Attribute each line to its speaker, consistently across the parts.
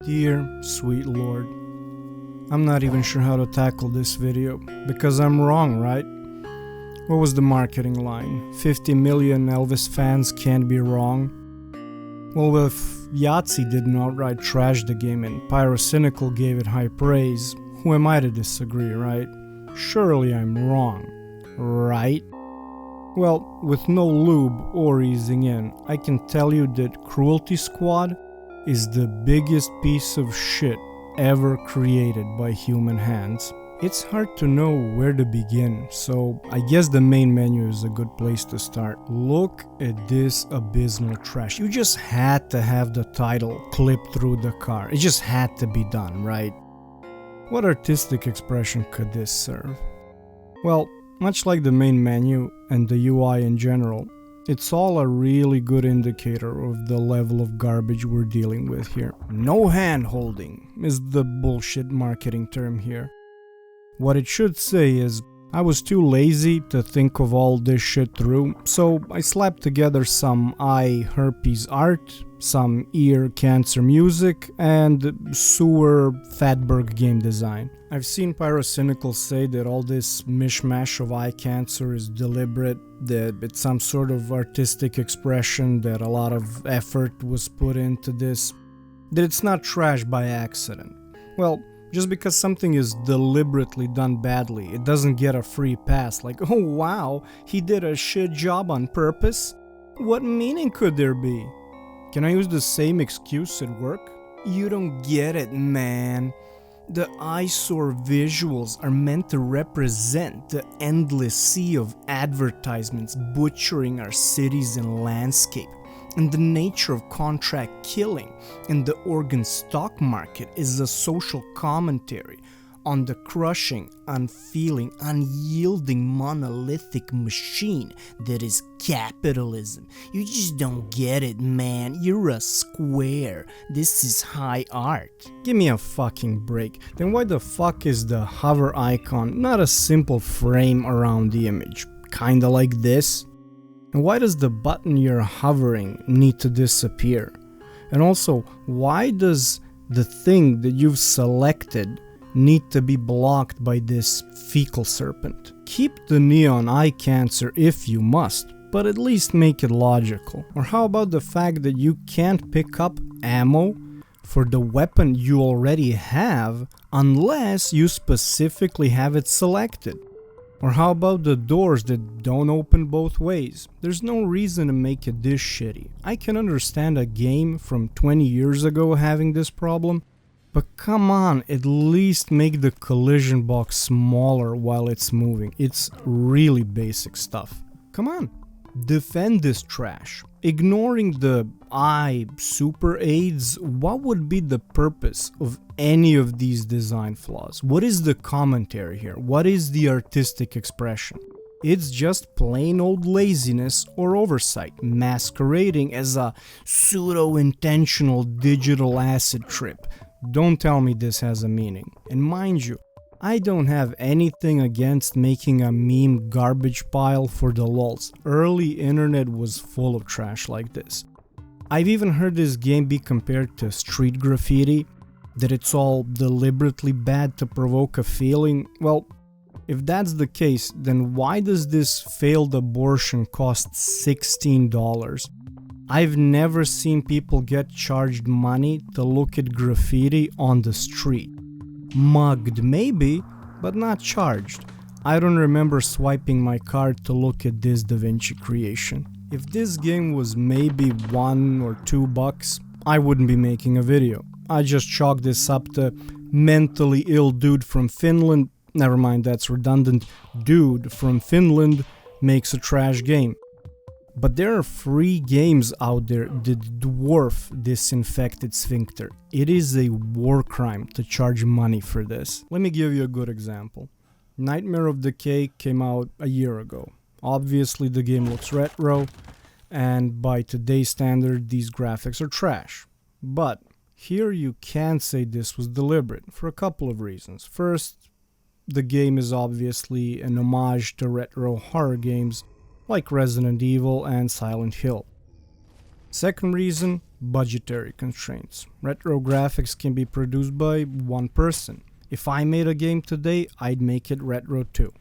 Speaker 1: Dear sweet Lord, I'm not even sure how to tackle this video, because I'm wrong, right? What was the marketing line? 50 million Elvis fans can't be wrong? Well, if Yahtzee didn't outright trash the game and Pyrocynical gave it high praise, who am I to disagree, right? Surely I'm wrong, right? Well, with no lube or easing in, I can tell you that Cruelty Squad is the biggest piece of shit ever created by human hands. It's hard to know where to begin, so I guess the main menu is a good place to start. Look at this abysmal trash. You just had to have the title clipped through the car. It just had to be done, right? What artistic expression could this serve? Well, much like the main menu and the UI in general, it's all a really good indicator of the level of garbage we're dealing with here. No hand-holding is the bullshit marketing term here. What it should say is, I was too lazy to think of all this shit through, so I slapped together some eye herpes art, some ear cancer music, and sewer fatberg game design. I've seen Pyrocynical say that all this mishmash of eye cancer is deliberate, that it's some sort of artistic expression, that a lot of effort was put into this, that it's not trash by accident. Well, just because something is deliberately done badly, it doesn't get a free pass, like, oh wow, he did a shit job on purpose? What meaning could there be? Can I use the same excuse at work? You don't get it, man. The eyesore visuals are meant to represent the endless sea of advertisements butchering our cities and landscape. And the nature of contract killing in the organ stock market is a social commentary on the crushing, unfeeling, unyielding monolithic machine that is capitalism. You just don't get it, man. You're a square. This is high art. Give me a fucking break. Then why the fuck is the hover icon not a simple frame around the image? Kinda like this? And why does the button you're hovering need to disappear? And also, why does the thing that you've selected need to be blocked by this fecal serpent? Keep the neon eye cancer if you must, but at least make it logical. Or how about the fact that you can't pick up ammo for the weapon you already have unless you specifically have it selected? Or how about the doors that don't open both ways? There's no reason to make it this shitty. I can understand a game from 20 years ago having this problem, but come on, at least make the collision box smaller while it's moving. It's really basic stuff. Come on, defend this trash. Ignoring the super aids, what would be the purpose of any of these design flaws? What is the commentary here? What is the artistic expression? It's just plain old laziness or oversight, masquerading as a pseudo-intentional digital acid trip. Don't tell me this has a meaning. And mind you, I don't have anything against making a meme garbage pile for the lols. Early internet was full of trash like this. I've even heard this game be compared to street graffiti, that it's all deliberately bad to provoke a feeling. Well, if that's the case, then why does this failed abortion cost $16? I've never seen people get charged money to look at graffiti on the street. Mugged maybe, but not charged. I don't remember swiping my card to look at this Da Vinci creation. If this game was maybe $1 or $2, I wouldn't be making a video. I just chalk this up to mentally ill dude from Finland, never mind, that's redundant, dude from Finland makes a trash game. But there are free games out there that dwarf this infected sphincter. It is a war crime to charge money for this. Let me give you a good example. Nightmare of Decay came out a year ago. Obviously the game looks retro, and by today's standard these graphics are trash. But here you can say this was deliberate for a couple of reasons. First, the game is obviously an homage to retro horror games like Resident Evil and Silent Hill. Second reason, budgetary constraints. Retro graphics can be produced by one person. If I made a game today, I'd make it retro too.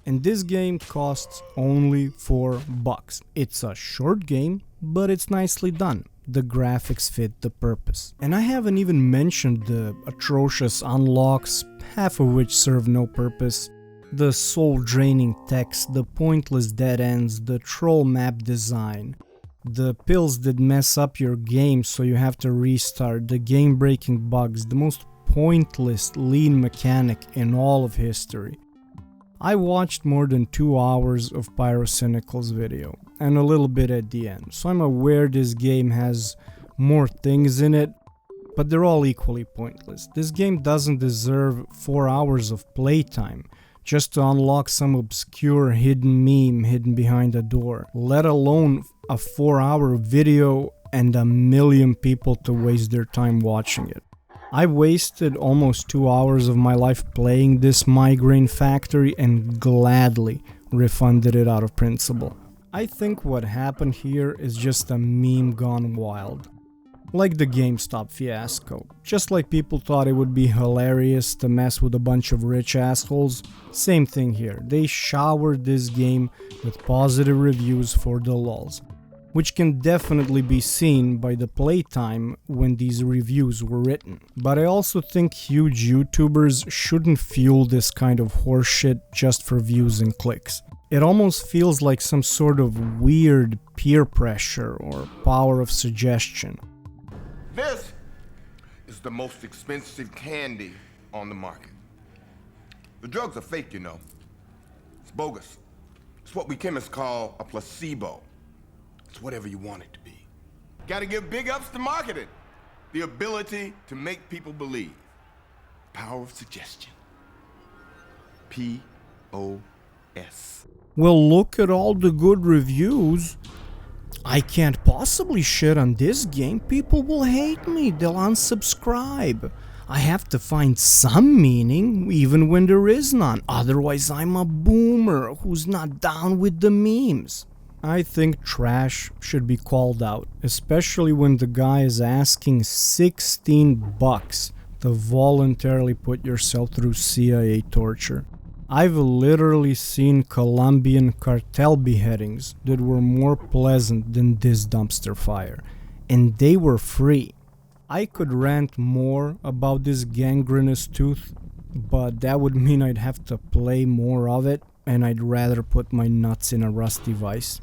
Speaker 1: And this game costs only $4. It's a short game, but it's nicely done. The graphics fit the purpose. And I haven't even mentioned the atrocious unlocks, half of which serve no purpose, the soul-draining text, the pointless dead ends, the troll map design, the pills that mess up your game so you have to restart, the game-breaking bugs, the most pointless lean mechanic in all of history. I watched more than 2 hours of Pyrocynical's video, and a little bit at the end, so I'm aware this game has more things in it, but they're all equally pointless. This game doesn't deserve 4 hours of playtime just to unlock some obscure hidden meme hidden behind a door, let alone a 4-hour video and 1 million people to waste their time watching it. I wasted almost 2 hours of my life playing this Migraine Factory and gladly refunded it out of principle. I think what happened here is just a meme gone wild. Like the GameStop fiasco. Just like people thought it would be hilarious to mess with a bunch of rich assholes, same thing here. They showered this game with positive reviews for the lulz, which can definitely be seen by the playtime when these reviews were written. But I also think huge YouTubers shouldn't fuel this kind of horseshit just for views and clicks. It almost feels like some sort of weird peer pressure or power of suggestion.
Speaker 2: This is the most expensive candy on the market. The drugs are fake, you know. It's bogus. It's what we chemists call a placebo. It's whatever you want it to be. Gotta give big ups to marketing. The ability to make people believe. Power of suggestion. P-O-S.
Speaker 1: Well, look at all the good reviews. I can't possibly shit on this game. People will hate me. They'll unsubscribe. I have to find some meaning, even when there is none. Otherwise, I'm a boomer who's not down with the memes. I think trash should be called out, especially when the guy is asking $16 to voluntarily put yourself through CIA torture. I've literally seen Colombian cartel beheadings that were more pleasant than this dumpster fire, and they were free. I could rant more about this gangrenous tooth, but that would mean I'd have to play more of it, and I'd rather put my nuts in a rusty vice.